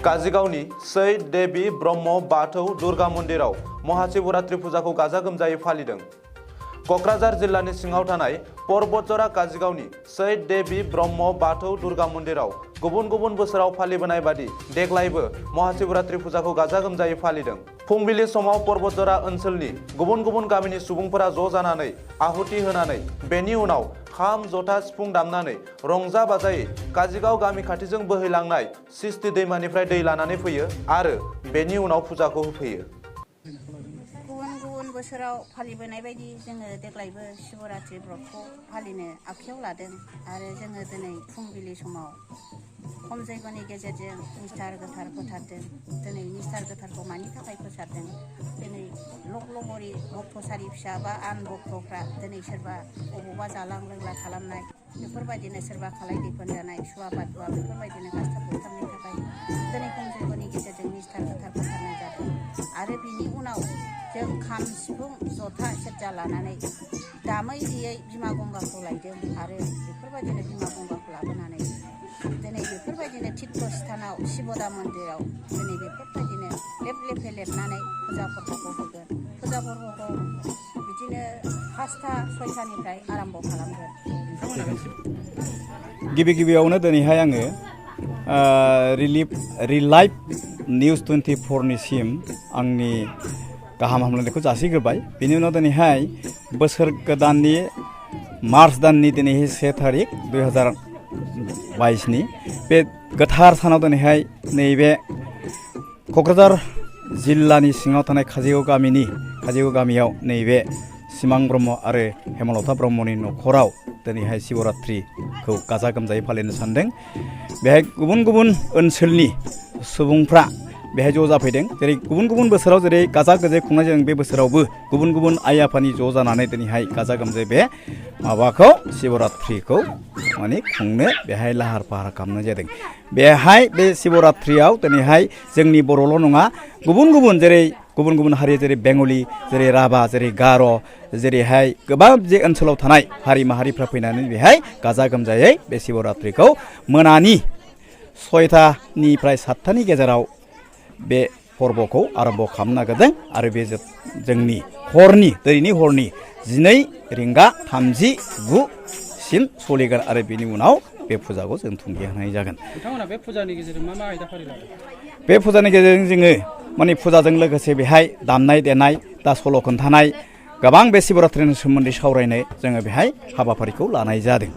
काजिगावनि सैद देवी ब्रह्म बाथौ दुर्गा मन्दिराव महाशिवरात्रि फुजाखौ गाजा गोमजायै फालिदों। कक्राझार जिल्लानि सिङाव थानाय पर्बतजरा काजिगावनि सैद देवी ब्रह्म बाथौ दुर्गा मन्दिराव गुबुन गुबुन बोसोराव फालिबोनाय बादि देग्लायबो महाशिवरात्रि फुजाखौ गाजा गोमजायै फालिदों। फुंबिलि समाव पर्बतजरा ओनसोलनि गुबुन गुबुन गामिनि सुबुंफोरा ज' जानानै आहुति होनानै बेनि उनाव खाम जथा सिफुं दामनानै रंजा बाजायै काजिगाव गामि खाथिजों बोहैलांनाय सिस्ति दैमानिफ्राय दै लानानै फैयो आरो बेनि उनाव फुजाखौ होफैयो। गुबुन बोसोराव फालिबोनाय बायदि जोङो देग्लायबो शिवरात्रि ब्रतखौ फालिनो आखायाव लादों आरो जोङो दिनै फुंबिलि समाव खम जैग'नि गेजेरजों निस्थार गोथार फोथारदों। दिनै निस्थार गोथारखौ मानि थाखाय फोसाबदों? दिनै लगलगरि भक्तसारि फिसा बा आन भक्तफ्रा दिनै सोरबा अबावबा जालां लोंला खालामनाय बेफोरबायदिनो सोरबा खालाय दैफोन जानाय सुवा बादुवा बेफोरबायदिनो गास्थाब बुथारनि थाखाय दिनै खम जैग'नि गेजेरजों निस्थार गोथार फोथारनाय जादों आरो बिनि उनाव जों खाम सिफुं जथा सेरजा लानानै दामै देयै बिमा गंगाखौ लायदों आरो बेफोरबायदिनो बिमा गंगाखौ लाबोनानै दिनै बेफोरबायदिनो तीर्थ स्थानाव शिबदा मन्दिराव दिनै बेफोरबायदिनो लेप लेफे लेपनानै फुजा फोरबोखौ होगोन। फुजा फोरबोखौ बिदिनो 5टा 6टानिफ्राय आरम्भ खालामगोन। गिबियावनो दिनैहाय आङो रिलाइभ निउज 24 निसिम आंनि गाहाम हामलायनायखौ जासिग्रोबाय। बेनि उनाव दिनैहाय बोसोर गोदाननि मार्च दाननि दिनैहाय 1 थारिख 2022 बे गोथार सानाव दिनैहाय नैबे क'क्राझार जिल्लानि सिङाव थानाय काजिगाव गामियाव नैबे सिमां ब्रह्म आरो हेमलता ब्रह्मनि न'खराव दिनैहाय शिवरात्रिखौ गाजा गोमजायै फालिनो सानदों। बेहाय गुबुन गुबुन ओनसोलनि सुबुंफ्रा बेहाय ज' जाफैदों। जेरै गुबुन गुबुन बोसोराव जेरै गाजा गोमजायै खुंनाय जादों बे बोसोरावबो गुबुन गुबुन आइ आफानि ज' जानानै दिनैहाय गाजा गोमजायै बे माबाखौ शिवरात्रिखौ माने खुंनो बेहाय लाहार फाहार खालामनाय जादों। बेहाय बे शिवरात्रियाव दिनैहाय जोंनि बर'ल' नङा गुबुन गुबुन हारि जेरै बेंगलि जेरै राभा जेरै गार' जेरैहाय गोबां जे ओनसोलाव थानाय हारि माहारिफ्रा फैनानै बेहाय गाजा गोमजायै बे शिवरात्रिखौ मोनानि 6टानिफ्राय 7टानि गेजेराव बे फोरबोखौ आरम्भ खालामनो नागिरदों आरो बे जोंनि दिनैनि हरनि 12:39 सिम सोलिगोन आरो बेनि उनाव बे फुजाखौ जों थुंगेहोनाय जागोन। नोंथांमोना बे फुजानि गेजेरजों मा आयदाफारि लादों? बे फुजानि गेजेरजों जोङो माने फुजाजों लोगोसे बेहाय दामनाय देनाय दा सल' खोन्थानाय गोबां बे शिवरात्रिनि सोमोन्दै सावरायनो जोङो बेहाय हाबाफारिखौ लानाय जादों।